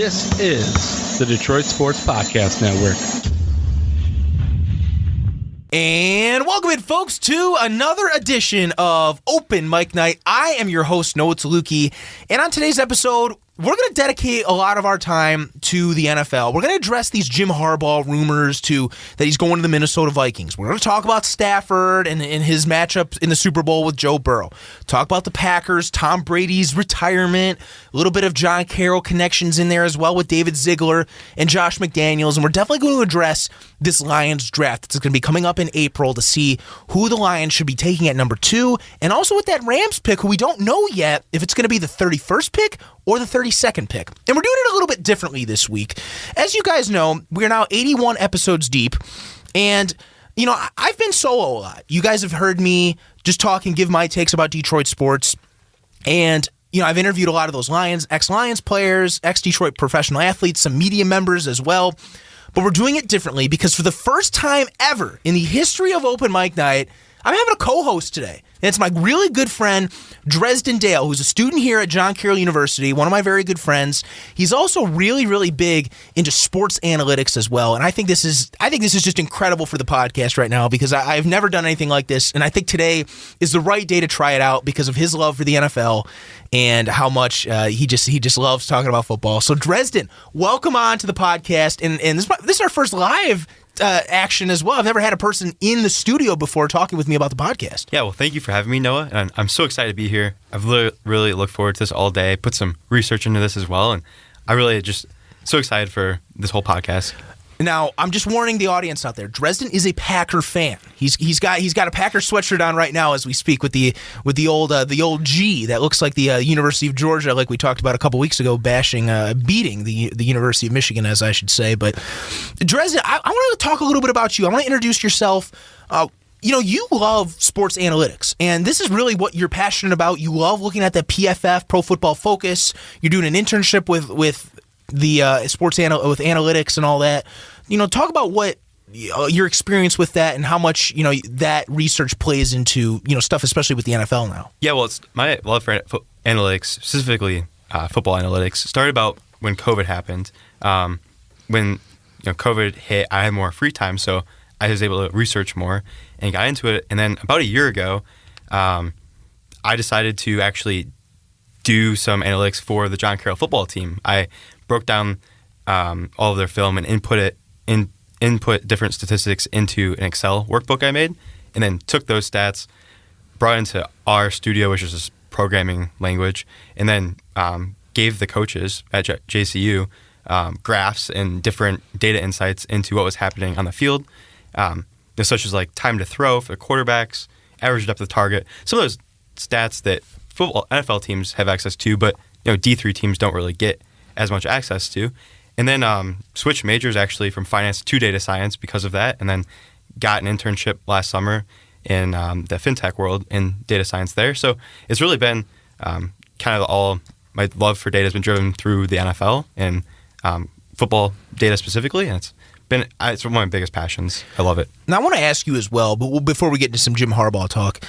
This is the Detroit Sports Podcast Network. And welcome in, folks, to another edition of Open Mic Night. I am your host, Noah Tsaluki, and on today's episode, we're going to dedicate a lot of our time to the NFL. We're going to address these Jim Harbaugh rumors that he's going to the Minnesota Vikings. We're going to talk about Stafford and his matchup in the Super Bowl with Joe Burrow. Talk about the Packers, Tom Brady's retirement, a little bit of John Carroll connections in there as well with David Ziegler and Josh McDaniels. And we're definitely going to address this Lions draft that's going to be coming up in April to see who the Lions should be taking at number 2. And also with that Rams pick, who we don't know yet if it's going to be the 31st pick or the 32nd pick. And we're doing it a little bit differently this week. As you guys know, we're now 81 episodes deep, and you know, I've been solo a lot. You guys have heard me just talk and give my takes about Detroit sports, and you know, I've interviewed a lot of those Lions, ex-Lions players, ex-Detroit professional athletes, some media members as well. But we're doing it differently because for the first time ever in the history of Open Mic Night, I'm having a co-host today. And it's my really good friend, Drezdan Dale, who's a student here at John Carroll University, one of my very good friends. He's also really, really big into sports analytics as well. And I think this is just incredible for the podcast right now because I've never done anything like this. And I think today is the right day to try it out because of his love for the NFL and how much he just loves talking about football. So Drezdan, welcome on to the podcast. And this is our first live action as well. I've never had a person in the studio before talking with me about the podcast. Yeah, well, thank you for having me, Noah. And I'm so excited to be here. I've really looked forward to this all day. Put some research into this as well, and I really just so excited for this whole podcast. Now, I'm just warning the audience out there. Drezdan is a Packer fan. He's got a Packer sweatshirt on right now as we speak with the old G that looks like the University of Georgia, like we talked about a couple weeks ago, beating the University of Michigan, as I should say. But Drezdan, I want to talk a little bit about you. I want to introduce yourself. You know, you love sports analytics, and this is really what you're passionate about. You love looking at the PFF, Pro Football Focus. You're doing an internship with the sports with analytics and all that. You know, talk about what your experience with that and how much, you know, that research plays into, you know, stuff, especially with the NFL now. Yeah, well, it's my love for analytics, specifically football analytics, started about when COVID happened. When COVID hit, I had more free time, so I was able to research more and got into it. And then about a year ago, I decided to actually do some analytics for the John Carroll football team. I broke down all of their film and input different statistics into an Excel workbook I made, and then took those stats, brought into R Studio, which is this programming language, and then gave the coaches at JCU graphs and different data insights into what was happening on the field, such as like time to throw for the quarterbacks, average depth of target, some of those stats that NFL teams have access to, but D3 teams don't really get as much access to. And then switched majors actually from finance to data science because of that, and then got an internship last summer in the fintech world in data science there. So it's really been kind of all my love for data has been driven through the NFL and football data specifically, and it's one of my biggest passions. I love it. Now I want to ask you as well, but before we get into some Jim Harbaugh talk,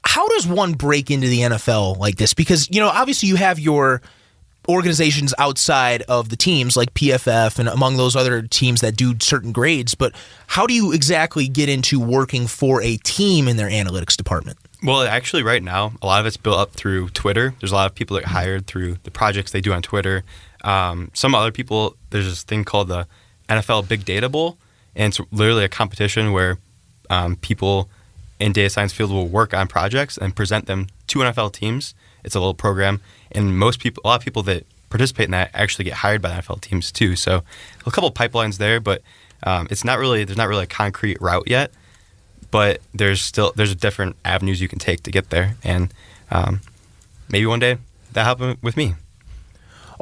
how does one break into the NFL like this? Because obviously you have your organizations outside of the teams like PFF and among those other teams that do certain grades, but how do you exactly get into working for a team in their analytics department? Well, actually right now, a lot of it's built up through Twitter. There's a lot of people that get hired through the projects they do on Twitter. Some other people, there's this thing called the NFL Big Data Bowl, and it's literally a competition where people in data science field will work on projects and present them to NFL teams. It's a little program, and a lot of people that participate in that actually get hired by the NFL teams too. So a couple of pipelines there, but there's not really a concrete route yet. But there's different avenues you can take to get there, and maybe one day that happened with me.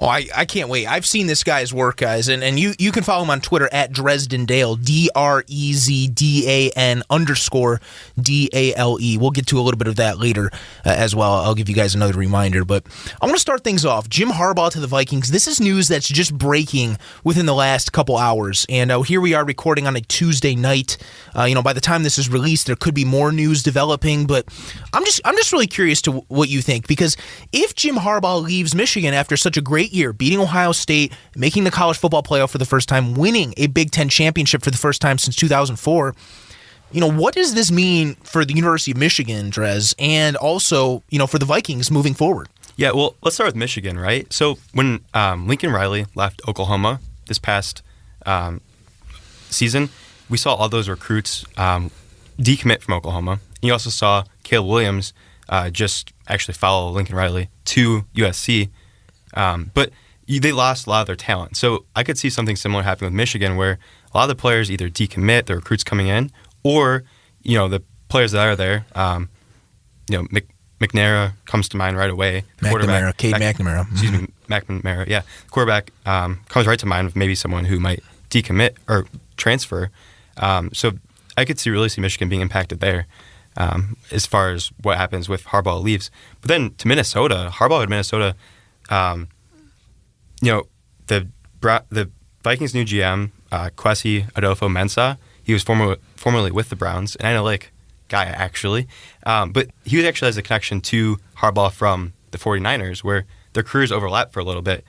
Oh, I can't wait. I've seen this guy's work, guys, and you can follow him on Twitter at Drezdan Dale, DREZDAN_DALE. We'll get to a little bit of that later as well. I'll give you guys another reminder, but I want to start things off. Jim Harbaugh to the Vikings. This is news that's just breaking within the last couple hours, and here we are recording on a Tuesday night. By the time this is released, there could be more news developing, but I'm just really curious to what you think, because if Jim Harbaugh leaves Michigan after such a great great year, beating Ohio State, making the college football playoff for the first time, winning a Big Ten championship for the first time since 2004. What does this mean for the University of Michigan, Drez, and also, for the Vikings moving forward? Yeah, well, let's start with Michigan, right? So when Lincoln Riley left Oklahoma this past season, we saw all those recruits decommit from Oklahoma. You also saw Caleb Williams just actually follow Lincoln Riley to USC. But they lost a lot of their talent. So I could see something similar happening with Michigan where a lot of the players either decommit, the recruits coming in, or, the players that are there, McNamara comes to mind right away. McNamara, Cade McNamara. Excuse me, McNamara, yeah. Quarterback comes right to mind with maybe someone who might decommit or transfer. So I could really see Michigan being impacted there as far as what happens with Harbaugh leaves. But then to Minnesota, Harbaugh at Minnesota, the Vikings' new GM, Kwesi Adolfo-Mensah, he was formerly with the Browns, an analytic guy actually, but he actually has a connection to Harbaugh from the 49ers where their careers overlap for a little bit.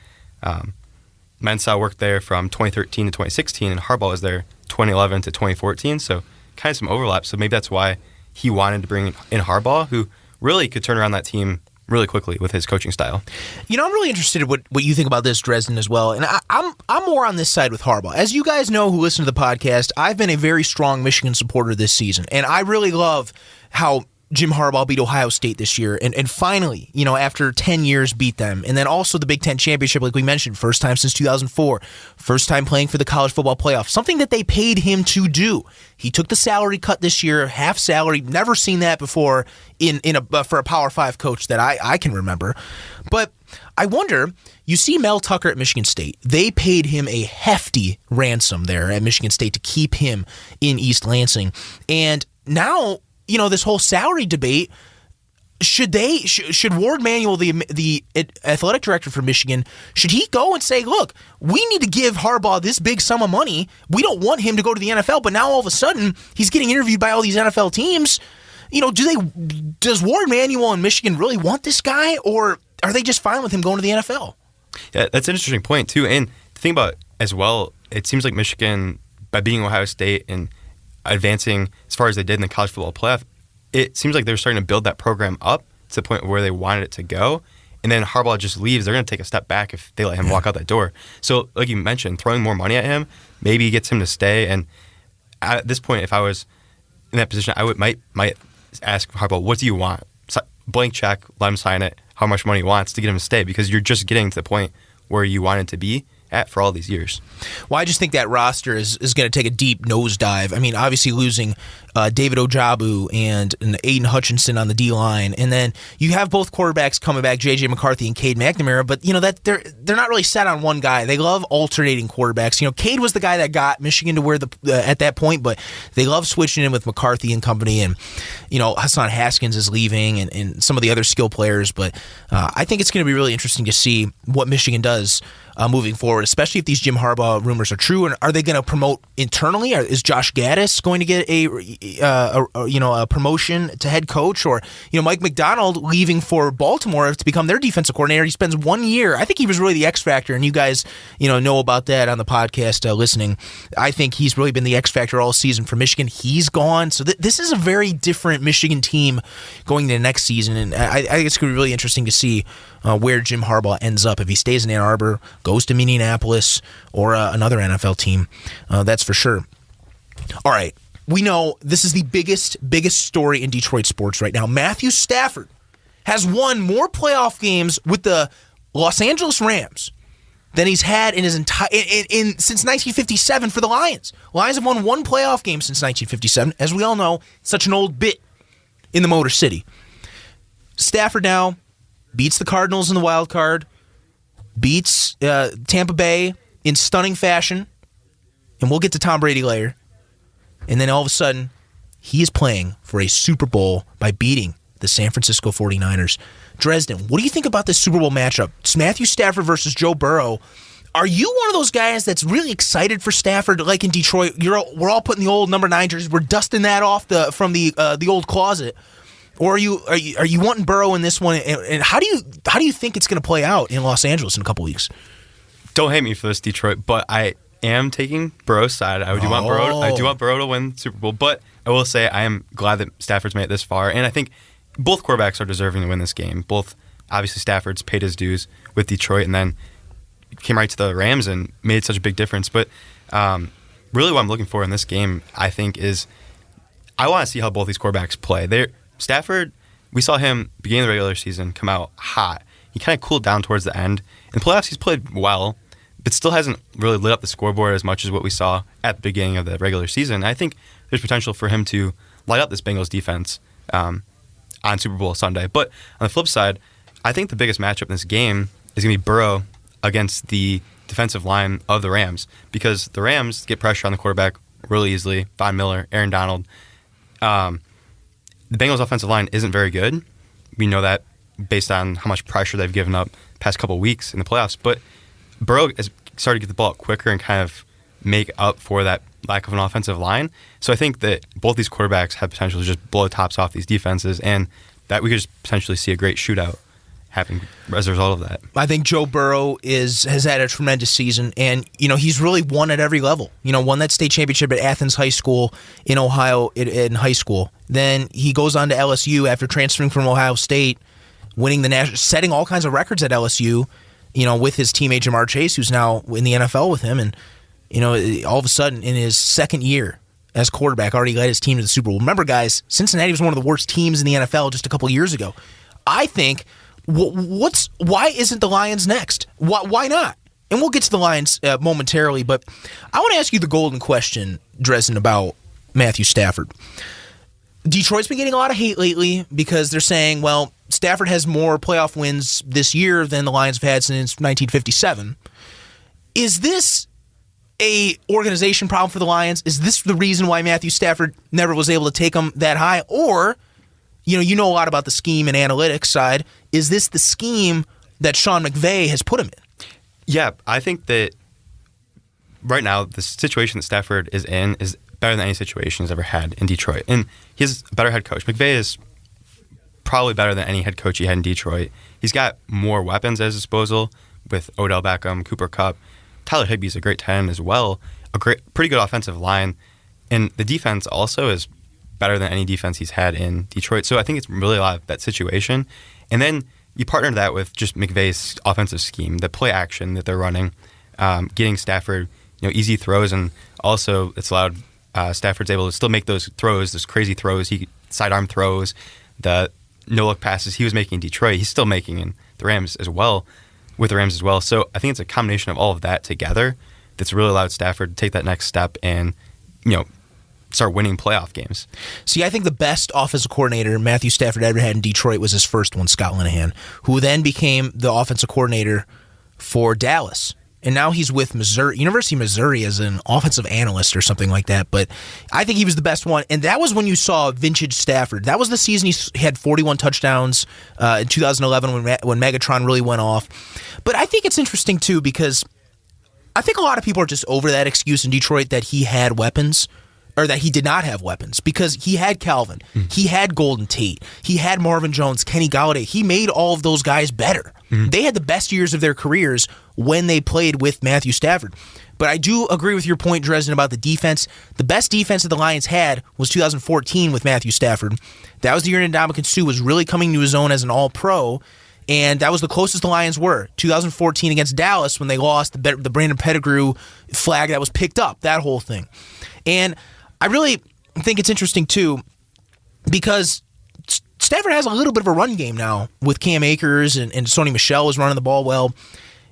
Mensah worked there from 2013 to 2016 and Harbaugh was there 2011 to 2014, so kind of some overlap. So maybe that's why he wanted to bring in Harbaugh, who really could turn around that team really quickly with his coaching style. I'm really interested in what you think about this, Drezdan, as well. And I'm more on this side with Harbaugh. As you guys know who listen to the podcast, I've been a very strong Michigan supporter this season. And I really love how Jim Harbaugh beat Ohio State this year, and finally, after 10 years, beat them. And then also the Big Ten championship, like we mentioned, first time since 2004, first time playing for the college football playoff, something that they paid him to do. He took the salary cut this year, half salary, never seen that before for a Power 5 coach that I can remember. But I wonder, you see Mel Tucker at Michigan State. They paid him a hefty ransom there at Michigan State to keep him in East Lansing. And now, this whole salary debate, should Ward Manuel, the athletic director for Michigan, should he go and say, look, we need to give Harbaugh this big sum of money. We don't want him to go to the NFL, but now all of a sudden he's getting interviewed by all these NFL teams. Does Ward Manuel and Michigan really want this guy, or are they just fine with him going to the NFL? Yeah, that's an interesting point too. And the thing about as well, it seems like Michigan, by beating Ohio State and advancing as far as they did in the college football playoff, it seems like they're starting to build that program up to the point where they wanted it to go. And then Harbaugh just leaves. They're going to take a step back if they let him walk out that door. So, like you mentioned, throwing more money at him maybe gets him to stay. And at this point, if I was in that position, I might ask Harbaugh, what do you want? Blank check, let him sign it, how much money he wants to get him to stay, because you're just getting to the point where you wanted to be at for all these years. Well, I just think that roster is going to take a deep nosedive. I mean, obviously losing David Ojabu and Aiden Hutchinson on the D-line, and then you have both quarterbacks coming back, J.J. McCarthy and Cade McNamara, but that they're not really set on one guy. They love alternating quarterbacks. Cade was the guy that got Michigan to where at that point, but they love switching in with McCarthy and company, and Hassan Haskins is leaving, and some of the other skill players, but I think it's going to be really interesting to see what Michigan does moving forward, especially if these Jim Harbaugh rumors are true. And are they going to promote internally? Is Josh Gaddis going to get a promotion to head coach, or Mike McDonald leaving for Baltimore to become their defensive coordinator? He spends 1 year. I think he was really the X factor, and you guys know about that on the podcast listening. I think he's really been the X factor all season for Michigan. He's gone, so this is a very different Michigan team going into next season, and I think it's going to be really interesting to see where Jim Harbaugh ends up, if he stays in Ann Arbor, goes to Indianapolis, or another NFL team. That's for sure. All right. We know this is the biggest story in Detroit sports right now. Matthew Stafford has won more playoff games with the Los Angeles Rams than he's had in his entire since 1957 for the Lions. Lions have won one playoff game since 1957. As we all know, such an old bit in the Motor City. Stafford now beats the Cardinals in the wild card, beats Tampa Bay in stunning fashion, and we'll get to Tom Brady later. And then all of a sudden, he is playing for a Super Bowl by beating the San Francisco 49ers. Drezdan, what do you think about this Super Bowl matchup? It's Matthew Stafford versus Joe Burrow. Are you one of those guys that's really excited for Stafford, like in Detroit? We're all putting the old number 9 jerseys. We're dusting that off from the old closet. Or are you wanting Burrow in this one? And how do you think it's going to play out in Los Angeles in a couple weeks? Don't hate me for this, Detroit, but I am taking Burrow's side. I do want Burrow to win the Super Bowl, but I will say I am glad that Stafford's made it this far, and I think both quarterbacks are deserving to win this game. Both, obviously, Stafford's paid his dues with Detroit, and then came right to the Rams and made such a big difference. But really, what I'm looking for in this game, I think, is I want to see how both these quarterbacks play. Stafford, we saw him beginning of the regular season come out hot. He kind of cooled down towards the end. In the playoffs, he's played well, but still hasn't really lit up the scoreboard as much as what we saw at the beginning of the regular season. I think there's potential for him to light up this Bengals defense on Super Bowl Sunday. But on the flip side, I think the biggest matchup in this game is going to be Burrow against the defensive line of the Rams, because the Rams get pressure on the quarterback really easily. Von Miller, Aaron Donald. The Bengals offensive line isn't very good. We know that based on how much pressure they've given up the past couple of weeks in the playoffs. But Burrow has started to get the ball out quicker and kind of make up for that lack of an offensive line. So I think that both these quarterbacks have potential to just blow the tops off these defenses, and that we could just potentially see a great shootout happen as a result of that. I think Joe Burrow has had a tremendous season, and he's really won at every level. Won that state championship at Athens High School in Ohio in high school. Then he goes on to LSU after transferring from Ohio State, winning the national, setting all kinds of records at LSU. With his teammate Jamar Chase, who's now in the NFL with him, and all of a sudden in his second year as quarterback, already led his team to the Super Bowl. Remember, guys, Cincinnati was one of the worst teams in the NFL just a couple years ago. I think. Why isn't the Lions next? Why not? And we'll get to the Lions momentarily, but I want to ask you the golden question, Drezdan, about Matthew Stafford. Detroit's been getting a lot of hate lately because they're saying, well, Stafford has more playoff wins this year than the Lions have had since 1957. Is this a organization problem for the Lions? Is this the reason why Matthew Stafford never was able to take them that high? Or, you know a lot about the scheme and analytics side. Is this the scheme that Sean McVay has put him in? Yeah, I think that right now the situation that Stafford is in is better than any situation he's ever had in Detroit. And he's a better head coach. McVay is probably better than any head coach he had in Detroit. He's got more weapons at his disposal with Odell Beckham, Cooper Kupp. Tyler Higbee's a great tight end as well. Pretty good offensive line. And the defense also is better than any defense he's had in Detroit. So I think it's really a lot of that situation. And then you partner that with just McVay's offensive scheme, the play action that they're running, getting Stafford easy throws, and also it's allowed Stafford's able to still make those throws, those crazy throws, sidearm throws, the no-look passes he was making in Detroit, he's still making in the Rams as well, with the Rams as well. So I think it's a combination of all of that together that's really allowed Stafford to take that next step and start winning playoff games. See, I think the best offensive coordinator Matthew Stafford ever had in Detroit was his first one, Scott Linehan, who then became the offensive coordinator for Dallas. And now he's with University of Missouri as an offensive analyst or something like that. But I think he was the best one. And that was when you saw vintage Stafford. That was the season he had 41 touchdowns in 2011 when Megatron really went off. But I think it's interesting, too, because I think a lot of people are just over that excuse in Detroit that he had weapons. Or that he did not have weapons, because he had Calvin, he had Golden Tate, he had Marvin Jones, Kenny Golladay. He made all of those guys better. They had the best years of their careers when they played with Matthew Stafford. But I do agree with your point, Drezdan, about the defense. The best defense that the Lions had was 2014 with Matthew Stafford. That was the year Ndamukong Suh was really coming to his own as an all-pro, and that was the closest the Lions were. 2014 against Dallas when they lost the Brandon Pettigrew flag that was picked up, that whole thing. And I really think it's interesting, too, because Stafford has a little bit of a run game now with Cam Akers and Sony Michel is running the ball well.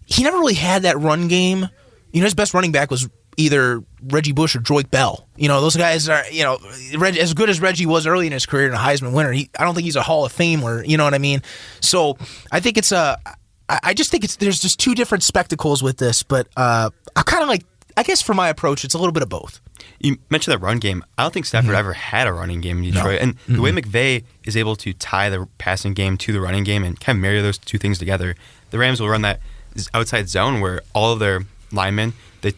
He never really had that run game. His best running back was either Reggie Bush or Joique Bell. Those guys are, as good as Reggie was early in his career and a Heisman winner, I don't think he's a Hall of Famer, you know what I mean? So I think I just think there's just two different spectacles with this, but I kind of I guess for my approach, it's a little bit of both. You mentioned that run game. I don't think Stafford ever had a running game in Detroit. No. And the way McVay is able to tie the passing game to the running game and kind of marry those two things together, the Rams will run that outside zone where all of their linemen, they're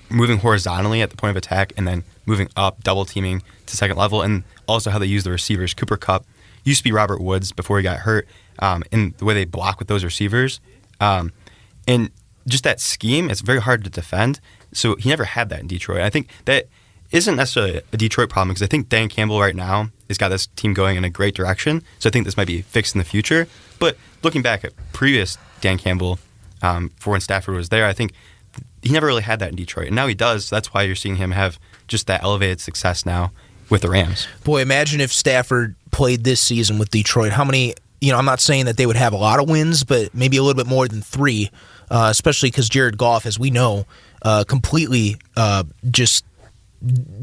moving horizontally at the point of attack and then moving up, double teaming to second level, and also how they use the receivers. Cooper Kupp used to be Robert Woods before he got hurt, in the way they block with those receivers. And just that scheme, it's very hard to defend. So he never had that in Detroit. I think that isn't necessarily a Detroit problem because I think Dan Campbell right now has got this team going in a great direction. So I think this might be fixed in the future. But looking back at previous Dan Campbell, for when Stafford was there, I think he never really had that in Detroit. And now he does. So that's why you're seeing him have just that elevated success now with the Rams. Boy, imagine if Stafford played this season with Detroit. How many, I'm not saying that they would have a lot of wins, but maybe a little bit more than 3, especially because Jared Goff, as we know, completely just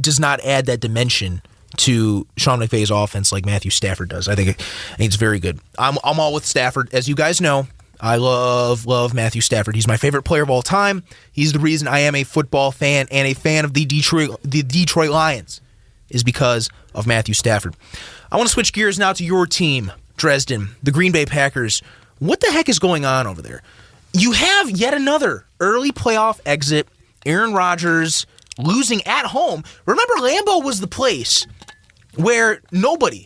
does not add that dimension to Sean McVay's offense like Matthew Stafford does. I think it's very good. I'm all with Stafford. As you guys know, I love Matthew Stafford. He's my favorite player of all time. He's the reason I am a football fan and a fan of the Detroit Lions is because of Matthew Stafford. I want to switch gears now to your team, Drezdan, the Green Bay Packers. What the heck is going on over there? You have yet another early playoff exit. Aaron Rodgers losing at home. Remember, Lambeau was the place where nobody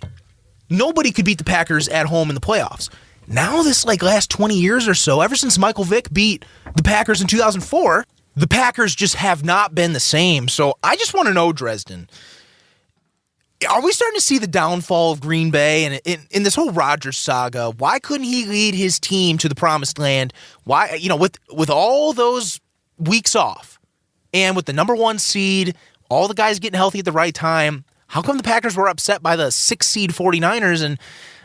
could beat the Packers at home in the playoffs. Now this last 20 years or so, ever since Michael Vick beat the Packers in 2004, the Packers just have not been the same. So I just want to know, Drezdan, are we starting to see the downfall of Green Bay and in this whole Rodgers saga? Why couldn't he lead his team to the promised land? Why, with all those weeks off and with the number 1 seed, all the guys getting healthy at the right time, how come the Packers were upset by the 6 seed 49ers? And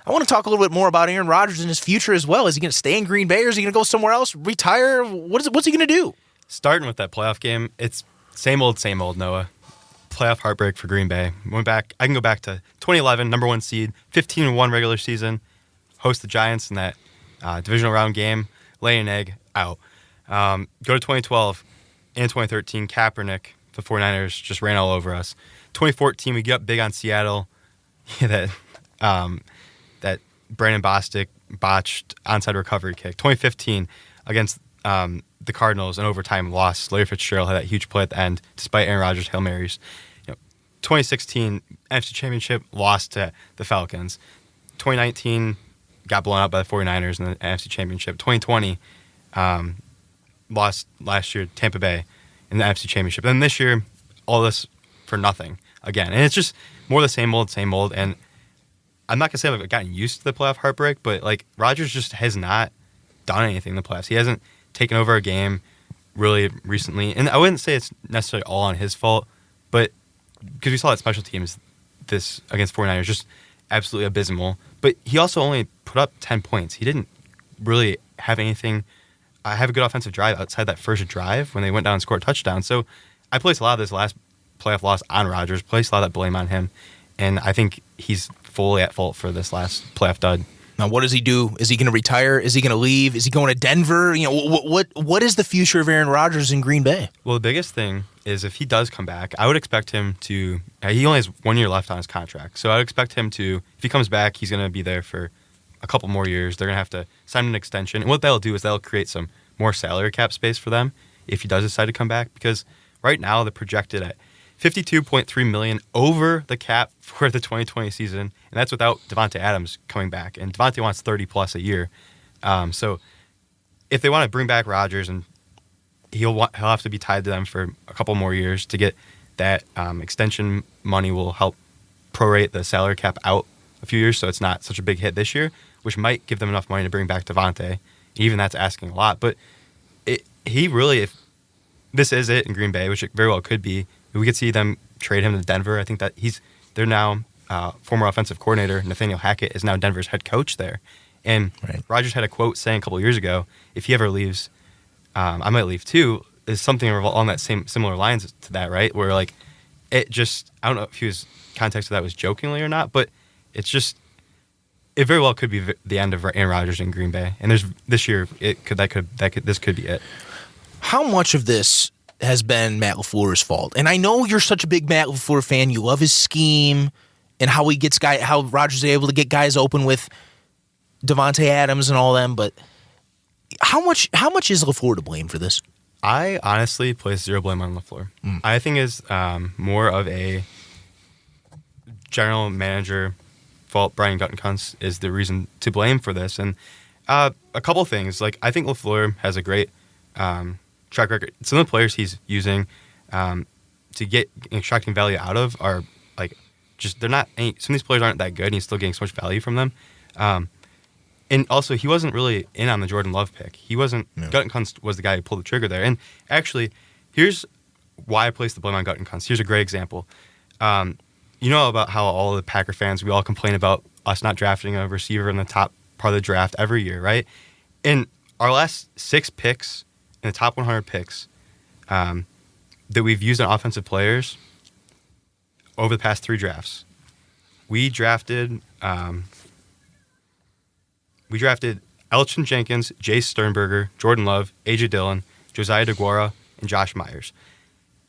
I want to talk a little bit more about Aaron Rodgers and his future as well. Is he going to stay in Green Bay or is he going to go somewhere else, retire? What's he going to do? Starting with that playoff game, it's same old, Noah. Playoff heartbreak for Green Bay. I can go back to 2011, number 1 seed, 15-1 regular season, host the Giants in that divisional round game, lay an egg, out. Go to 2012 and 2013, Kaepernick, the 49ers just ran all over us. 2014, we get up big on Seattle. That Brandon Bostic botched onside recovery kick. 2015 against the Cardinals in overtime lost. Larry Fitzgerald had that huge play at the end despite Aaron Rodgers' Hail Marys. 2016 NFC Championship lost to the Falcons. 2019 got blown out by the 49ers in the NFC Championship. 2020 lost last year to Tampa Bay in the NFC Championship. Then this year, all this for nothing again. And it's just more the same old. And I'm not going to say I've gotten used to the playoff heartbreak, but Rodgers just has not done anything in the playoffs. He hasn't taken over a game really recently. And I wouldn't say it's necessarily all on his fault, but because we saw that special teams this against 49ers just absolutely abysmal. But he also only put up 10 points. He didn't really have anything. Have a good offensive drive outside that first drive when they went down and scored a touchdown. So I place a lot of this last playoff loss on Rodgers, place a lot of that blame on him, and I think he's fully at fault for this last playoff dud. Now, what does he do? Is he going to retire? Is he going to leave? Is he going to Denver? What is the future of Aaron Rodgers in Green Bay? Well, the biggest thing is if he does come back, I would expect him to. He only has 1 year left on his contract, so I would expect him to. If he comes back, he's going to be there for a couple more years. They're going to have to sign an extension, and what that'll do is that'll create some more salary cap space for them if he does decide to come back. Because right now they're projected at $52.3 million over the cap for the 2020 season, and that's without Devontae Adams coming back. And Devontae wants 30 plus a year. So if they want to bring back Rodgers, and he'll have to be tied to them for a couple more years to get that extension money will help prorate the salary cap out a few years, so it's not such a big hit this year, which might give them enough money to bring back Devontae. Even that's asking a lot, but he really, if this is it in Green Bay, which it very well could be, we could see them trade him to Denver. I think that they're now former offensive coordinator Nathaniel Hackett is now Denver's head coach there, and right. Rodgers had a quote saying a couple years ago, "If he ever leaves, I might leave too." Is something along that similar lines to that, right? Where it just, I don't know if he was context of that was jokingly or not, but it's just. It very well could be the end of Aaron Rodgers in Green Bay, and this year this could be it. How much of this has been Matt LaFleur's fault? And I know you're such a big Matt LaFleur fan. You love his scheme and how Rodgers is able to get guys open with Devontae Adams and all them. But how much is LaFleur to blame for this? I honestly place zero blame on LaFleur. I think is more of a general manager fault. Brian Gutekunst is the reason to blame for this. And a couple things. Like, I think LaFleur has a great track record. Some of the players he's using to get extracting value out of are like just they're not. Some of these players aren't that good, and he's still getting so much value from them. And also, he wasn't really in on the Jordan Love pick. He wasn't. No. Gutekunst was the guy who pulled the trigger there. And actually, here's why I place the blame on Gutekunst. Here's a great example. You know about how all the Packer fans, we all complain about us not drafting a receiver in the top part of the draft every year, right? In our last 6 picks, in the top 100 picks, that we've used on offensive players over the past 3 drafts, we drafted Elgton Jenkins, Jace Sternberger, Jordan Love, A.J. Dillon, Josiah DeGuara, and Josh Myers.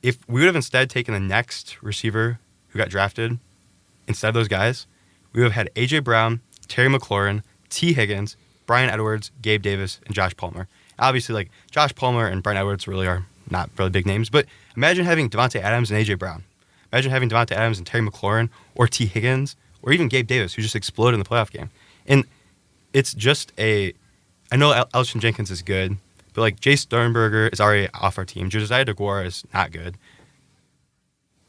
If we would have instead taken the next receiver who got drafted instead of those guys, we would have had A.J. Brown, Terry McLaurin, T. Higgins, Brian Edwards, Gabe Davis, and Josh Palmer. Obviously, like, Josh Palmer and Brian Edwards really are not really big names, but imagine having Devontae Adams and A.J. Brown. Imagine having Devontae Adams and Terry McLaurin, or T. Higgins, or even Gabe Davis, who just exploded in the playoff game. And it's just I know Elgton Jenkins is good, but like Jace Sternberger is already off our team. Josiah DeGuara is not good.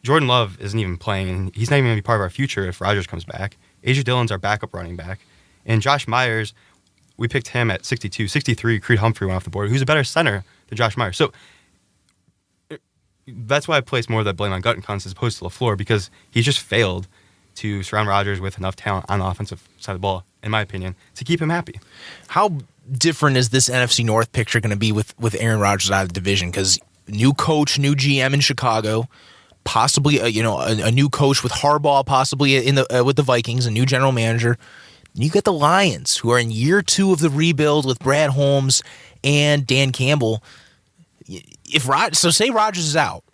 Jordan Love isn't even playing, and he's not even going to be part of our future if Rodgers comes back. A.J. Dillon's our backup running back. And Josh Myers, we picked him at 62. 63, Creed Humphrey went off the board, who's a better center than Josh Myers. So that's why I place more of that blame on Gutekunst as opposed to LaFleur, because he's just failed to surround Rodgers with enough talent on the offensive side of the ball, in my opinion, to keep him happy. How different is this NFC North picture going to be with Aaron Rodgers out of the division? Because new coach, new GM in Chicago, possibly a new coach with Harbaugh, possibly with the Vikings, a new general manager. You get the Lions, who are in year 2 of the rebuild with Brad Holmes and Dan Campbell. Say Rodgers is out,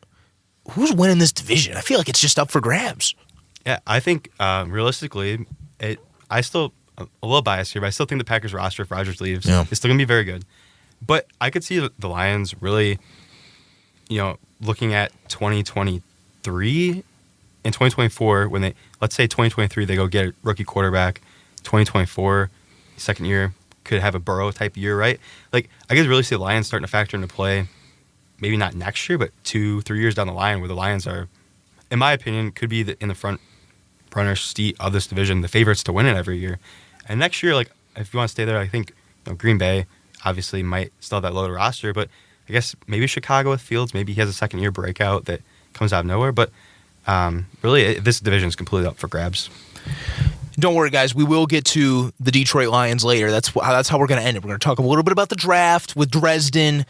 who's winning this division? I feel like it's just up for grabs. Yeah, I think realistically, I still a little biased here, but I still think the Packers roster, if Rodgers leaves, is still going to be very good. But I could see the Lions really, looking at 2023 and 2024 when let's say 2023 they go get a rookie quarterback, 2024 second year could have a Burrow type year, right? Like, I could really see the Lions starting to factor into play, maybe not next year, but 2-3 years down the line, where the Lions are, in my opinion, could be in the front runner seat of this division, the favorites to win it every year. And next year, like, if you want to stay there, I think Green Bay obviously might still have that loaded roster, but I guess maybe Chicago with Fields, maybe he has a second year breakout that comes out of nowhere. But really, this division is completely up for grabs. Don't worry, guys. We will get to the Detroit Lions later. That's how we're going to end it. We're going to talk a little bit about the draft with Drezdan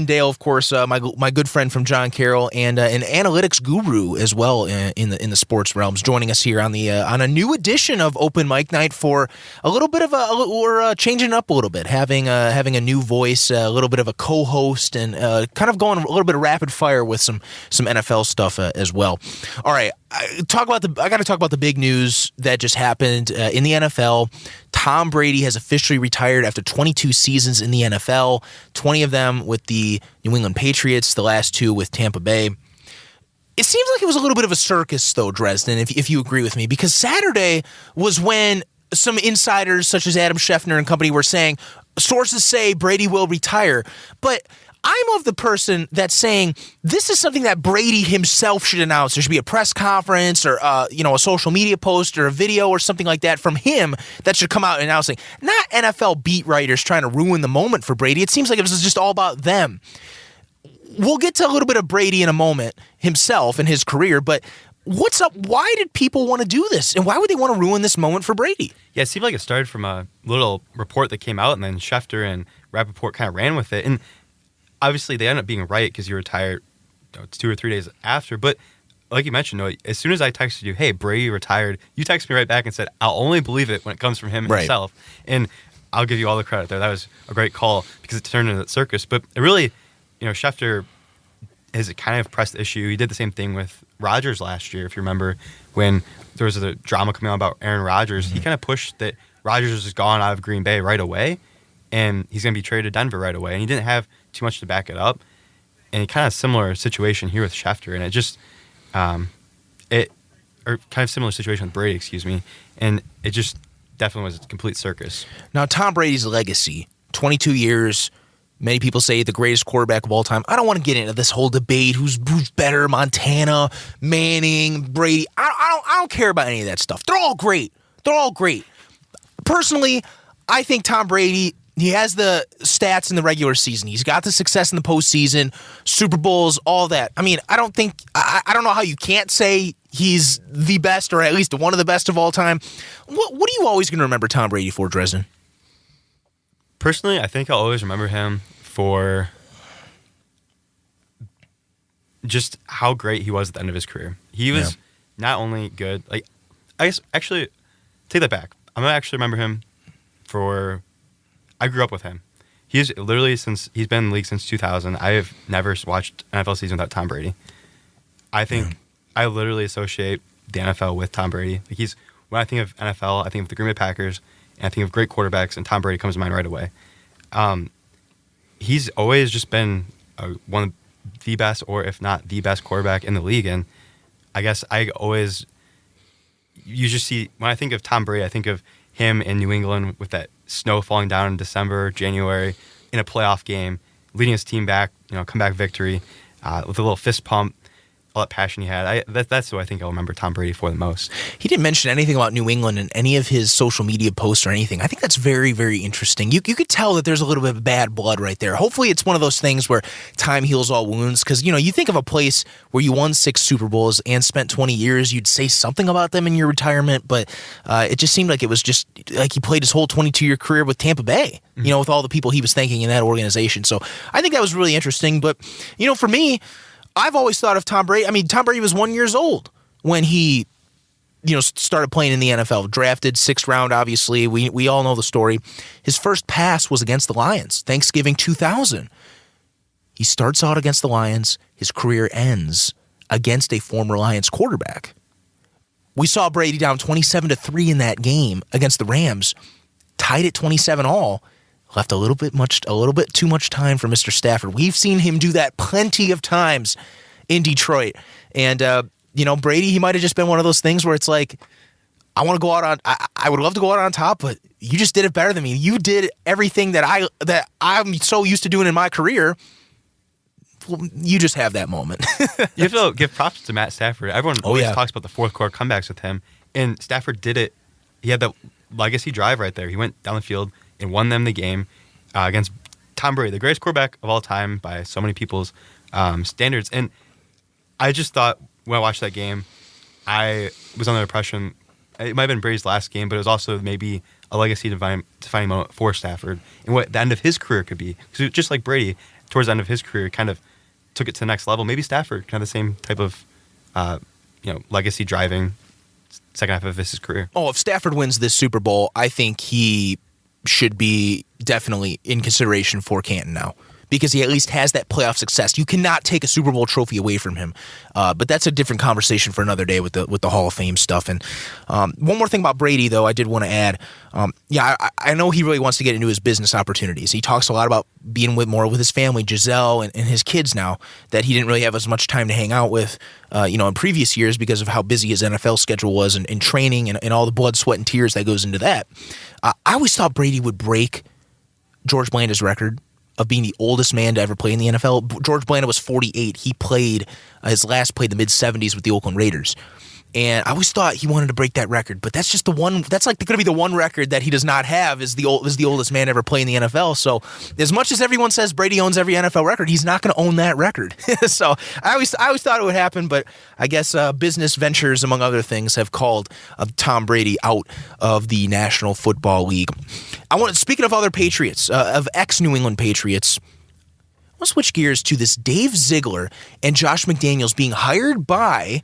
Dale, of course, my good friend from John Carroll, and an analytics guru as well in the sports realms, joining us here on a new edition of Open Mic Night for a little bit of we're changing it up a little bit, having a new voice, a little bit of a co-host, and kind of going a little bit of rapid fire with some NFL stuff as well. All right. I got to talk about the big news that just happened in the NFL. Tom Brady has officially retired after 22 seasons in the NFL, 20 of them with the New England Patriots, the last 2 with Tampa Bay. It seems like it was a little bit of a circus, though, Drezdan, if you agree with me, because Saturday was when some insiders such as Adam Schefter and company were saying, sources say Brady will retire, but I'm of the person that's saying this is something that Brady himself should announce. There should be a press conference or a social media post or a video or something like that from him that should come out announcing. Not NFL beat writers trying to ruin the moment for Brady. It seems like it was just all about them. We'll get to a little bit of Brady in a moment, himself and his career, but what's up? Why did people want to do this? And why would they want to ruin this moment for Brady? Yeah, it seemed like it started from a little report that came out, and then Schefter and Rappaport kind of ran with it. And obviously, they ended up being right because you retired 2 or 3 days after. But like you mentioned, Noah, as soon as I texted you, hey, Brady retired, you texted me right back and said, I'll only believe it when it comes from him himself. And I'll give you all the credit there. That was a great call because it turned into that circus. But it really, Schefter has kind of pressed the issue. He did the same thing with Rodgers last year, if you remember, when there was a drama coming out about Aaron Rodgers. Mm-hmm. He kind of pushed that Rodgers was gone out of Green Bay right away, and he's going to be traded to Denver right away. And he didn't have too much to back it up. And kind of similar situation here with Schefter. And it just, or kind of similar situation with Brady, and it just definitely was a complete circus. Now, Tom Brady's legacy, 22 years, many people say the greatest quarterback of all time. I don't want to get into this whole debate, who's better, Montana, Manning, Brady. I don't care about any of that stuff. They're all great. Personally, I think Tom Brady, he has the stats in the regular season. He's got the success in the postseason, Super Bowls, all that. I mean, I don't know how you can't say he's the best, or at least one of the best of all time. What are you always going to remember Tom Brady for, Drezdan? Personally, I think I'll always remember him for just how great he was at the end of his career. He was not only good, like, I guess, actually, take that back. I'm going to actually remember him for, I grew up with him. He's literally, since he's been in the league since 2000, I have never watched an NFL season without Tom Brady. I think I literally associate the NFL with Tom Brady. Like, when I think of NFL, I think of the Green Bay Packers, and I think of great quarterbacks, and Tom Brady comes to mind right away. He's always just been one of the best, or if not the best quarterback in the league. And I guess you just see, when I think of Tom Brady, I think of him in New England with that snow falling down in December, January, in a playoff game, leading his team back, comeback victory, with a little fist pump, all that passion he had. That's what I think I'll remember Tom Brady for the most. He didn't mention anything about New England in any of his social media posts or anything. I think that's very, very interesting. You could tell that there's a little bit of bad blood right there. Hopefully it's one of those things where time heals all wounds, because, you think of a place where you won 6 Super Bowls and spent 20 years, you'd say something about them in your retirement, but it just seemed like it was just like he played his whole 22-year career with Tampa Bay, with all the people he was thanking in that organization. So I think that was really interesting. But, for me, I've always thought of Tom Brady. I mean, Tom Brady was 1 year old when he, started playing in the NFL. Drafted 6th round, obviously. We all know the story. His first pass was against the Lions, Thanksgiving 2000. He starts out against the Lions. His career ends against a former Lions quarterback. We saw Brady down 27-3 in that game against the Rams, tied at 27-all. Left a little bit too much time for Mr. Stafford. We've seen him do that plenty of times in Detroit. And, Brady, he might have just been one of those things where it's like, I want to go out on, I would love to go out on top, but you just did it better than me. You did everything that I'm so used to doing in my career. Well, you just have that moment. You have to give props to Matt Stafford. Everyone always talks about the fourth quarter comebacks with him. And Stafford did it. He had that legacy drive right there. He went down the field and won them the game against Tom Brady, the greatest quarterback of all time by so many people's standards. And I just thought, when I watched that game, I was under the impression it might have been Brady's last game, but it was also maybe a legacy defining moment for Stafford and what the end of his career could be. Because just like Brady, towards the end of his career, kind of took it to the next level. Maybe Stafford, kind of the same type of legacy driving second half of his career. Oh, if Stafford wins this Super Bowl, I think he should be definitely in consideration for Canton now, because he at least has that playoff success. You cannot take a Super Bowl trophy away from him, but that's a different conversation for another day with the Hall of Fame stuff. And one more thing about Brady, though, I did want to add. I know he really wants to get into his business opportunities. He talks a lot about being more with his family, Giselle, and his kids now, that he didn't really have as much time to hang out with, in previous years because of how busy his NFL schedule was and training and all the blood, sweat, and tears that goes into that. I always thought Brady would break George Blanda's record of being the oldest man to ever play in the NFL. George Blanda was 48. He played his last played the mid-70s with the Oakland Raiders. And I always thought he wanted to break that record, but that's just the one. That's like going to be the one record that he does not have is the oldest man ever play in the NFL. So as much as everyone says Brady owns every NFL record, he's not going to own that record. So I always thought it would happen, but I guess business ventures, among other things, have called Tom Brady out of the National Football League. Speaking of other Patriots, of ex-New England Patriots, I want to switch gears to this Dave Ziegler and Josh McDaniels being hired by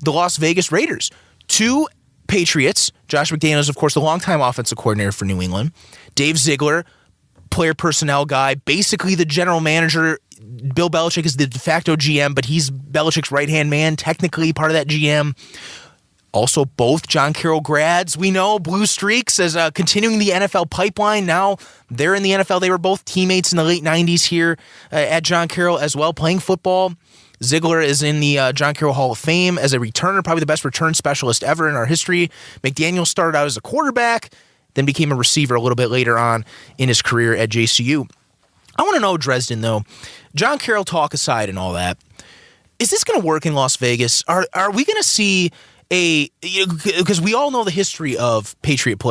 the Las Vegas Raiders. 2 Patriots. Josh McDaniels, of course, the longtime offensive coordinator for New England. Dave Ziegler, player personnel guy, basically the general manager. Bill Belichick is the de facto GM, but he's Belichick's right-hand man, technically part of that GM. Also, both John Carroll grads. We know Blue Streaks as continuing the NFL pipeline. Now they're in the NFL. They were both teammates in the late 90s here at John Carroll as well, playing football. Ziegler is in the John Carroll Hall of Fame as a returner, probably the best return specialist ever in our history. McDaniels started out as a quarterback, then became a receiver a little bit later on in his career at JCU. I want to know, Drezdan, though, John Carroll talk aside and all that, is this going to work in Las Vegas? Are we going to see because we all know the history of Patriot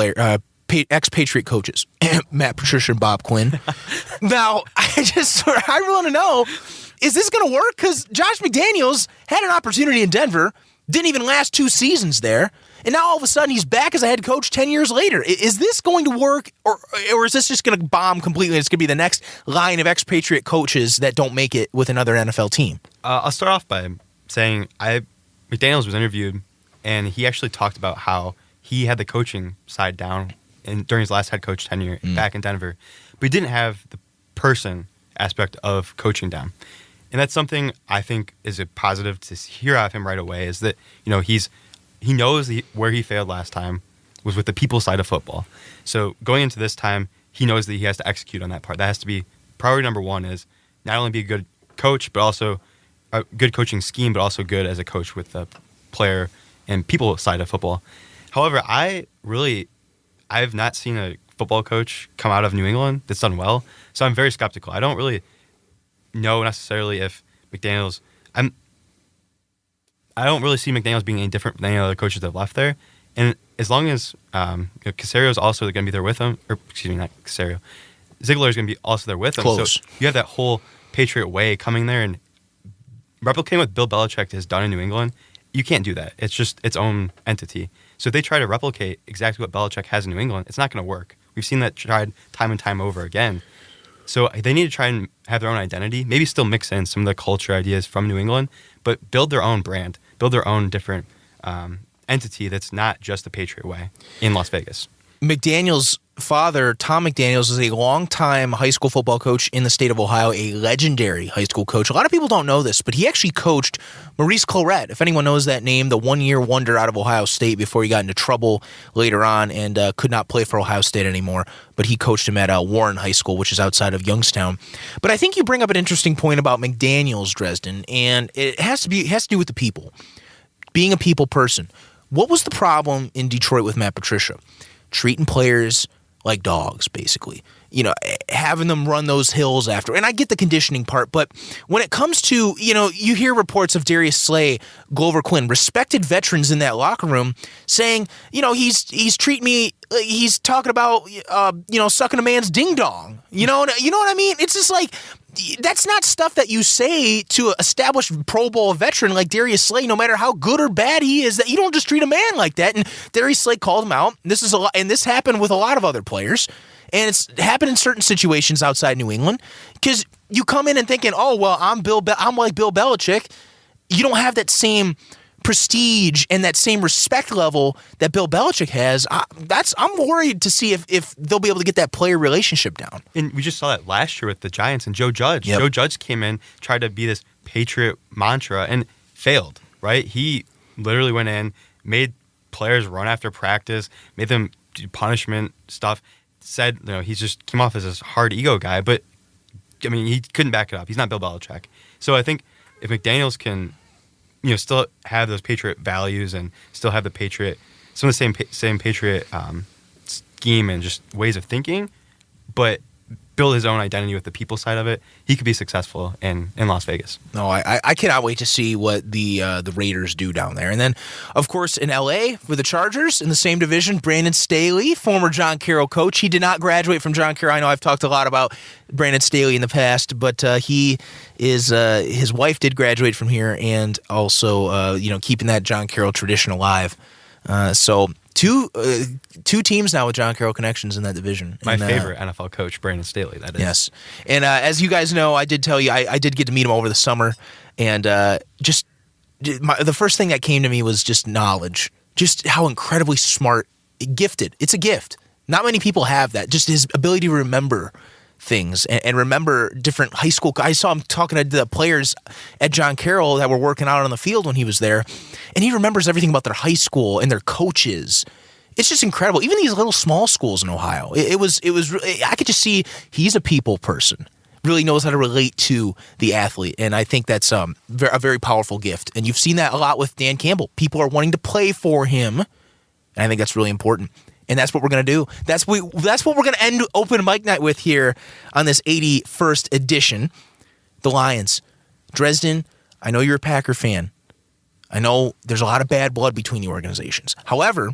ex-Patriot coaches, Matt Patricia and Bob Quinn. Now, I want to know, is this going to work? Because Josh McDaniels had an opportunity in Denver, didn't even last 2 seasons there, and now all of a sudden he's back as a head coach 10 years later. Is this going to work, or is this just going to bomb completely? It's going to be the next line of ex-Patriot coaches that don't make it with another NFL team? I'll start off by saying McDaniels was interviewed, and he actually talked about how he had the coaching side down during his last head coach tenure back in Denver, but he didn't have the person aspect of coaching down. And that's something I think is a positive to hear out of him right away, is that he knows where he failed last time was with the people side of football. So going into this time, he knows that he has to execute on that part. That has to be priority number one, is not only be a good coach, but also a good coaching scheme, but also good as a coach with the player and people side of football. However, I've not seen a football coach come out of New England that's done well, so I'm very skeptical. I don't really know necessarily if McDaniels. I don't really see McDaniels being any different than any other coaches that have left there. And as long as Caserio is also going to be there with him, or excuse me, not Caserio, Ziegler is going to be also there with him. Close. So you have that whole Patriot way coming there and replicating what Bill Belichick has done in New England. You can't do that. It's just its own entity. So if they try to replicate exactly what Belichick has in New England, it's not going to work. We've seen that tried time and time over again. So they need to try and have their own identity, maybe still mix in some of the culture ideas from New England, but build their own brand, build their own different entity that's not just the Patriot way in Las Vegas. McDaniels' father, Tom McDaniels, is a longtime high school football coach in the state of Ohio, a legendary high school coach. A lot of people don't know this, but he actually coached Maurice Clarett, if anyone knows that name, the one-year wonder out of Ohio State before he got into trouble later on and could not play for Ohio State anymore. But he coached him at Warren High School, which is outside of Youngstown. But I think you bring up an interesting point about McDaniels, Drezdan, and it has to do with the people, being a people person. What was the problem in Detroit with Matt Patricia? Treating players like dogs, basically. Having them run those hills after. And I get the conditioning part, but when it comes to, you hear reports of Darius Slay, Glover Quinn, respected veterans in that locker room saying, he's treating me, he's talking about, sucking a man's ding-dong. You know what I mean? It's just like, that's not stuff that you say to an established Pro Bowl veteran like Darius Slay, no matter how good or bad he is, that you don't just treat a man like that. And Darius Slay called him out. This is a lot, and this happened with a lot of other players. And it's happened in certain situations outside New England because you come in and thinking, oh, well, I'm like Bill Belichick. You don't have that same prestige and that same respect level that Bill Belichick has. I'm worried to see if they'll be able to get that player relationship down. And we just saw that last year with the Giants and Joe Judge. Yep. Joe Judge came in, tried to be this Patriot mantra, and failed, right? He literally went in, made players run after practice, made them do punishment stuff, said, he just came off as this hard ego guy, but, he couldn't back it up. He's not Bill Belichick. So I think if McDaniels can still have those Patriot values and still have some of the same Patriot scheme and just ways of thinking, but build his own identity with the people side of it, he could be successful in Las Vegas. No, I cannot wait to see what the Raiders do down there. And then, of course, in L.A. with the Chargers in the same division, Brandon Staley, former John Carroll coach. He did not graduate from John Carroll. I know I've talked a lot about Brandon Staley in the past, but his wife did graduate from here, and also keeping that John Carroll tradition alive. So two teams now with John Carroll connections in that division. My favorite NFL coach, Brandon Staley, that is. Yes. And as you guys know, I did tell you, I did get to meet him over the summer, and the first thing that came to me was just knowledge, just how incredibly smart, gifted. It's a gift. Not many people have that, just his ability to remember things and remember different high school guys. I saw him talking to the players at John Carroll that were working out on the field when he was there, and he remembers everything about their high school and their coaches. It's just incredible. Even these little small schools in Ohio, it was. I could just see he's a people person. really knows how to relate to the athlete. And I think that's a very powerful gift. And you've seen that a lot with Dan Campbell. People are wanting to play for him. And I think that's really important. And that's what we're going to do. That's what we're going to end open mic night with here on this 81st edition. The Lions. Drezdan, I know you're a Packer fan. I know there's a lot of bad blood between the organizations. However,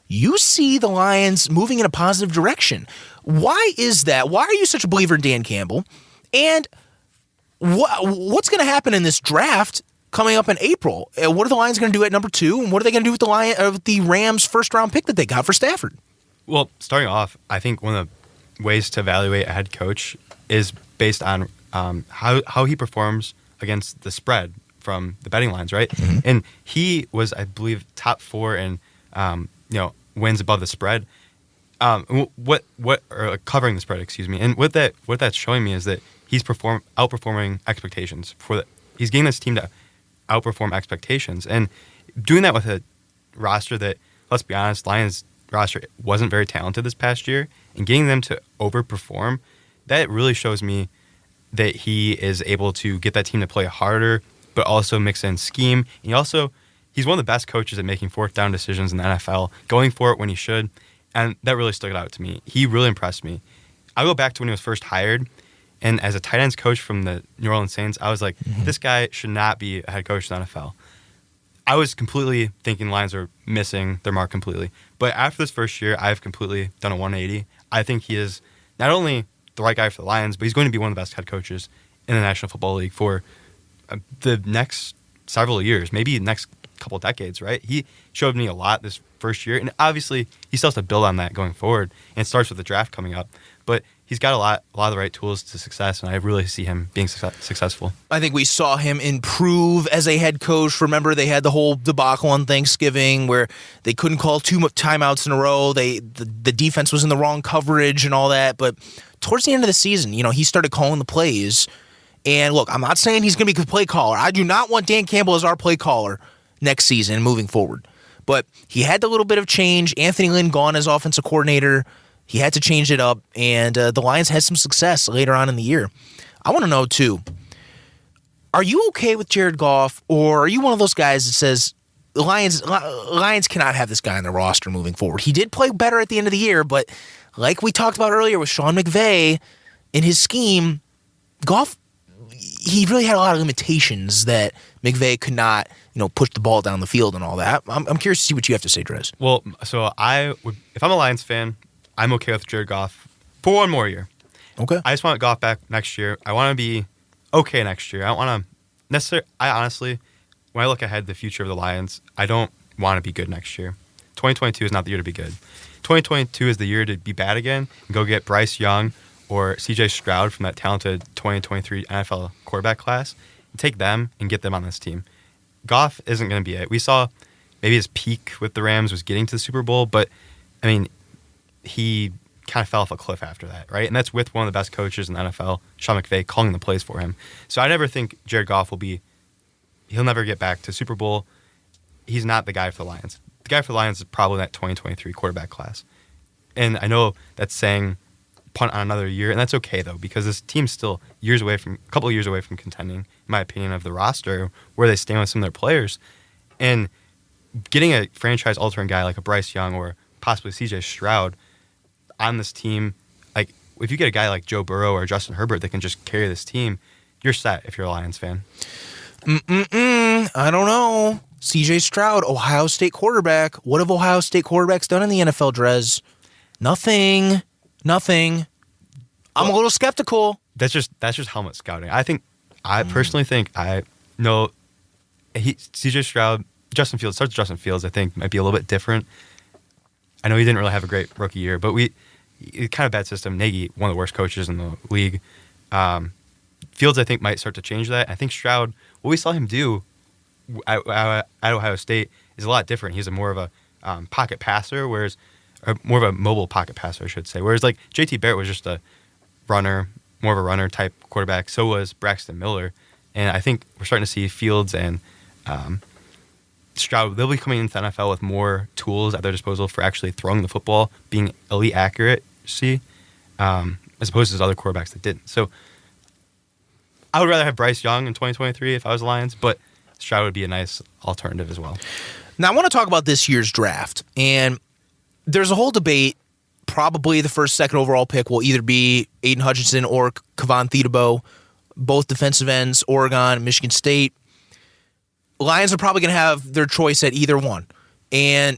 you see the Lions moving in a positive direction. Why is that? Why are you such a believer in Dan Campbell? And what's going to happen in this draft coming up in April? What are the Lions going to do at number 2? And what are they going to do with the Rams' first-round pick that they got for Stafford? Well, starting off, I think one of the ways to evaluate a head coach is based on how he performs against the spread from the betting lines, right? Mm-hmm. And he was, I believe, top 4 in wins above the spread. Or covering the spread, excuse me. And what that's showing me is that he's outperforming expectations. He's getting this team to outperform expectations, and doing that with a roster that, let's be honest, Lions roster wasn't very talented this past year, and getting them to overperform, that really shows me that he is able to get that team to play harder, but also mix in scheme. And he's one of the best coaches at making fourth down decisions in the NFL, going for it when he should. And that really stuck out to me. He really impressed me. I go back to when he was first hired, and as a tight ends coach from the New Orleans Saints, I was like, this guy should not be a head coach in the NFL. I was completely thinking Lions are missing their mark completely. But after this first year, I've completely done a 180. I think he is not only the right guy for the Lions, but he's going to be one of the best head coaches in the National Football League for the next several years, maybe the next couple decades, right? He showed me a lot this first year, and obviously he still has to build on that going forward, and it starts with the draft coming up. But he's got a lot of the right tools to success, and I really see him being successful. I think we saw him improve as a head coach. Remember, they had the whole debacle on Thanksgiving where they couldn't call 2 timeouts in a row. The defense was in the wrong coverage and all that. But towards the end of the season, he started calling the plays. And look, I'm not saying he's going to be a play caller. I do not want Dan Campbell as our play caller next season moving forward. But he had the little bit of change. Anthony Lynn gone as offensive coordinator. He had to change it up, and the Lions had some success later on in the year. I want to know, too, are you okay with Jared Goff, or are you one of those guys that says the Lions cannot have this guy on the roster moving forward? He did play better at the end of the year, but like we talked about earlier with Sean McVay in his scheme, Goff, he really had a lot of limitations that McVay could not, push the ball down the field and all that. I'm curious to see what you have to say, Drez. Well, so if I'm a Lions fan, I'm okay with Jared Goff for one more year. Okay. I just want Goff back next year. I want to be okay next year. I don't want to necessarily. I honestly, when I look ahead to the future of the Lions, I don't want to be good next year. 2022 is not the year to be good. 2022 is the year to be bad again and go get Bryce Young or C.J. Stroud from that talented 2023 NFL quarterback class and take them and get them on this team. Goff isn't going to be it. We saw maybe his peak with the Rams was getting to the Super Bowl, but I mean, he kind of fell off a cliff after that, right? And that's with one of the best coaches in the NFL, Sean McVay, calling the plays for him. So I never think Jared Goff he'll never get back to Super Bowl. He's not the guy for the Lions. The guy for the Lions is probably that 2023 quarterback class. And I know that's saying punt on another year, and that's okay, though, because this team's still a couple of years away from contending, in my opinion, of the roster, where they stand with some of their players. And getting a franchise-altering guy like a Bryce Young or possibly C.J. Stroud on this team, like if you get a guy like Joe Burrow or Justin Herbert that can just carry this team, you're set if you're a Lions fan. I don't know. C.J. Stroud, Ohio State quarterback. What have Ohio State quarterbacks done in the NFL, Drez? Nothing. I'm a little skeptical. That's just helmet scouting. I personally think C.J. Stroud, Justin Fields, I think might be a little bit different. I know he didn't really have a great rookie year, but kind of bad system. Nagy, one of the worst coaches in the league. Fields, I think, might start to change that. I think Stroud, what we saw him do at Ohio State is a lot different. He's more of a pocket passer, or more of a mobile pocket passer, I should say. Whereas like JT Barrett was just a runner, more of a runner type quarterback. So was Braxton Miller. And I think we're starting to see Fields and Stroud, they'll be coming into the NFL with more tools at their disposal for actually throwing the football, being elite accuracy, as opposed to those other quarterbacks that didn't. So I would rather have Bryce Young in 2023 if I was the Lions, but Stroud would be a nice alternative as well. Now, I want to talk about this year's draft. And there's a whole debate. Probably the first, second overall pick will either be Aiden Hutchinson or Kevon Thibodeau, both defensive ends, Oregon, Michigan State. Lions are probably going to have their choice at either one. And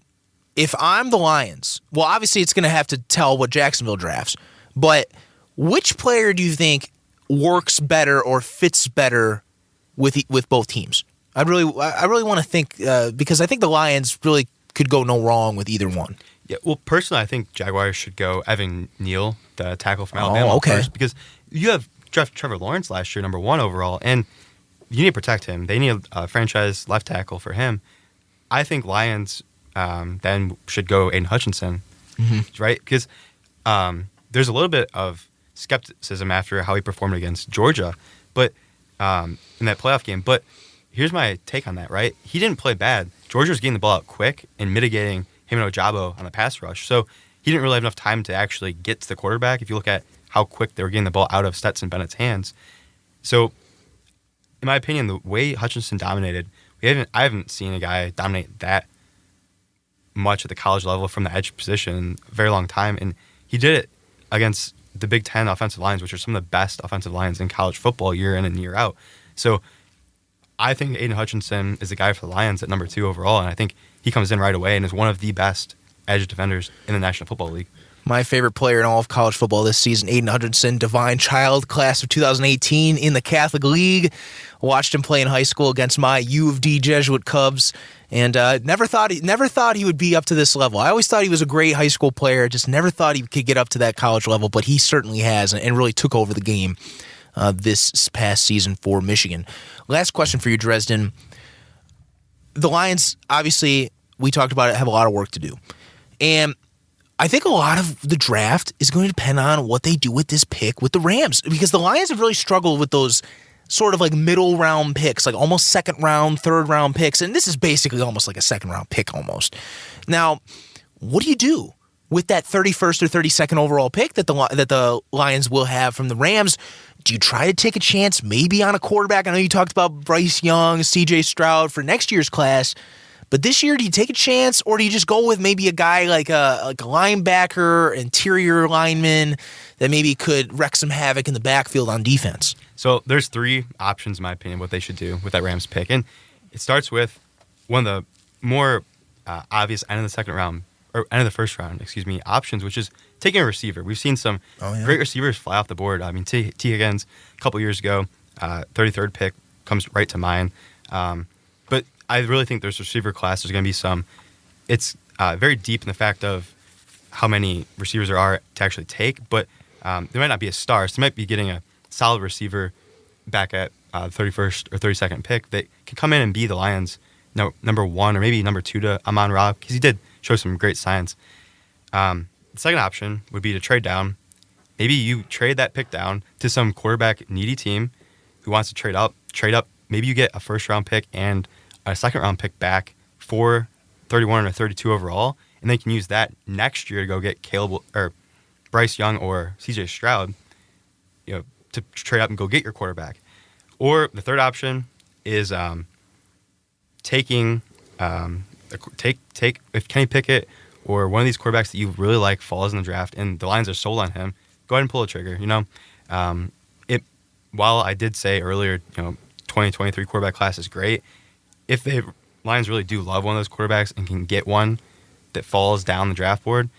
if I'm the Lions, well, obviously it's going to have to tell what Jacksonville drafts. But which player do you think works better or fits better with both teams? I really want to think because I think the Lions really could go no wrong with either one. Yeah, well, personally, I think Jaguars should go Evan Neal, the tackle from Alabama, first, because you have drafted Trevor Lawrence last year, number 1 overall, and you need to protect him. They need a franchise left tackle for him. I think Lions then should go Aiden Hutchinson, right? Because there's a little bit of skepticism after how he performed against Georgia, but in that playoff game. But here's my take on that, right? He didn't play bad. Georgia was getting the ball out quick and mitigating him and Ojabo on the pass rush. So he didn't really have enough time to actually get to the quarterback if you look at how quick they were getting the ball out of Stetson Bennett's hands. So in my opinion, the way Hutchinson dominated, I haven't seen a guy dominate that much at the college level from the edge position in a very long time. And he did it against the Big Ten offensive lines, which are some of the best offensive lines in college football year in and year out. So I think Aiden Hutchinson is the guy for the Lions at number 2 overall, and I think he comes in right away and is one of the best edge defenders in the National Football League. My favorite player in all of college football this season, Aiden Hutchinson, divine child, class of 2018 in the Catholic League. Watched him play in high school against my U of D Jesuit Cubs, and never thought he would be up to this level. I always thought he was a great high school player, just never thought he could get up to that college level, but he certainly has and really took over the game this past season for Michigan. Last question for you, Drezdan. The Lions, obviously, we talked about it, have a lot of work to do. And I think a lot of the draft is going to depend on what they do with this pick with the Rams, because the Lions have really struggled with those sort of like middle round picks, like almost second round, third round picks. And this is basically almost like a second round pick almost. Now, what do you do with that 31st or 32nd overall pick that the Lions will have from the Rams? Do you try to take a chance maybe on a quarterback? I know you talked about Bryce Young, C.J. Stroud for next year's class, but this year, do you take a chance, or do you just go with maybe a guy like a linebacker, interior lineman that maybe could wreak some havoc in the backfield on defense? So there's 3 options, in my opinion, what they should do with that Rams pick, and it starts with one of the more obvious end of the second round, or end of the first round, options, which is taking a receiver. We've seen some great receivers fly off the board. I mean, T. Higgins a couple years ago, 33rd pick comes right to mind. But I really think there's receiver class. There's going to be some. It's very deep in the fact of how many receivers there are to actually take, but there might not be a star. So they might be getting a solid receiver back at 31st or 32nd pick that can come in and be the Lions' number 1 or maybe number 2 to Amon-Ra, because he did show some great signs. The second option would be to trade down. Maybe you trade that pick down to some quarterback needy team who wants to trade up. Maybe you get a first-round pick and a second-round pick back for 31 or 32 overall, and they can use that next year to go get Caleb or Bryce Young or C.J. Stroud, to trade up and go get your quarterback. Or the third option is taking if Kenny Pickett or one of these quarterbacks that you really like falls in the draft and the Lions are sold on him, go ahead and pull the trigger. While I did say earlier, 2023 quarterback class is great, if the Lions really do love one of those quarterbacks and can get one that falls down the draft board,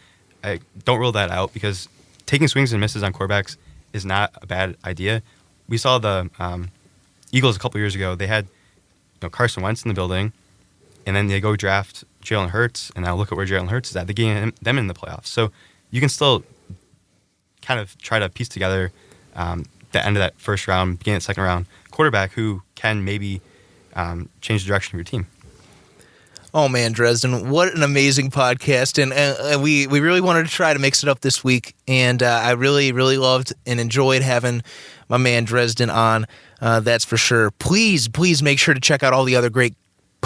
I don't rule that out, because taking swings and misses on quarterbacks is not a bad idea. We saw the Eagles a couple years ago. They had Carson Wentz in the building, and then they go draft Jalen Hurts, and now look at where Jalen Hurts is at. They're getting them in the playoffs. So you can still kind of try to piece together the end of that first round, beginning of the second round quarterback who can maybe change the direction of your team. Oh, man, Drezdan, what an amazing podcast. And we really wanted to try to mix it up this week. And I really, really loved and enjoyed having my man Drezdan on. That's for sure. Please make sure to check out all the other great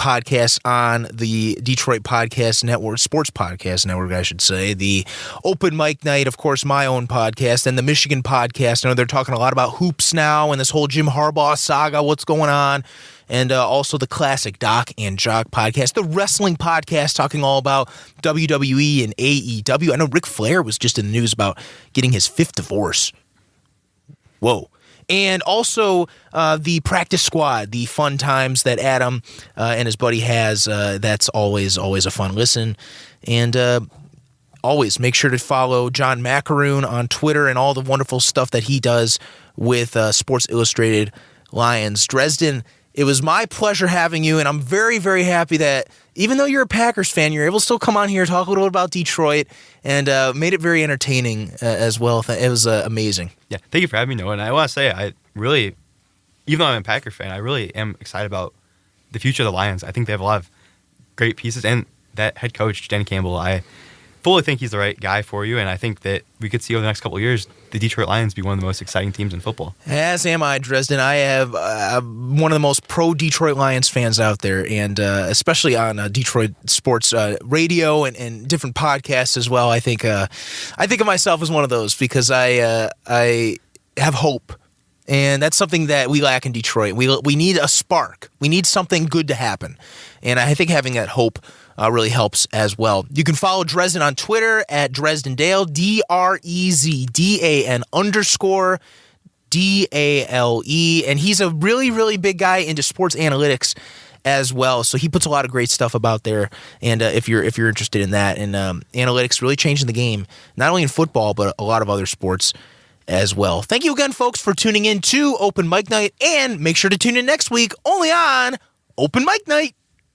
podcasts on the Detroit Podcast Network, Sports Podcast Network, I should say. The Open Mic Night, of course, my own podcast, and the Michigan Podcast. I know they're talking a lot about hoops now and this whole Jim Harbaugh saga, what's going on. And also the classic Doc and Jock podcast, the wrestling podcast talking all about WWE and AEW. I know Ric Flair was just in the news about getting his 5th divorce. Whoa. And also the practice squad, the fun times that Adam and his buddy has. That's always a fun listen. And always make sure to follow John Macaroon on Twitter and all the wonderful stuff that he does with Sports Illustrated Lions. Drezdan, it was my pleasure having you, and I'm very, very happy that even though you're a Packers fan, you're able to still come on here, talk a little bit about Detroit, and made it very entertaining as well. It was amazing. Yeah, thank you for having me, Noah. And I want to say, I really, even though I'm a Packer fan, I really am excited about the future of the Lions. I think they have a lot of great pieces, and that head coach, Dan Campbell, I fully think he's the right guy for you, and I think that we could see over the next couple of years the Detroit Lions be one of the most exciting teams in football. As am I, Drezdan. I have one of the most pro-Detroit Lions fans out there, and especially on Detroit sports radio and different podcasts as well. I think of myself as one of those because I have hope, and that's something that we lack in Detroit. We need a spark. We need something good to happen, and I think having that hope really helps as well. You can follow Drezdan on Twitter at Drezdan Dale, DREZDAN_DALE. And he's a really, really big guy into sports analytics as well. So he puts a lot of great stuff about there. And if you're interested in that, and analytics really changing the game, not only in football, but a lot of other sports as well. Thank you again, folks, for tuning in to Open Mic Night. And make sure to tune in next week only on Open Mic Night.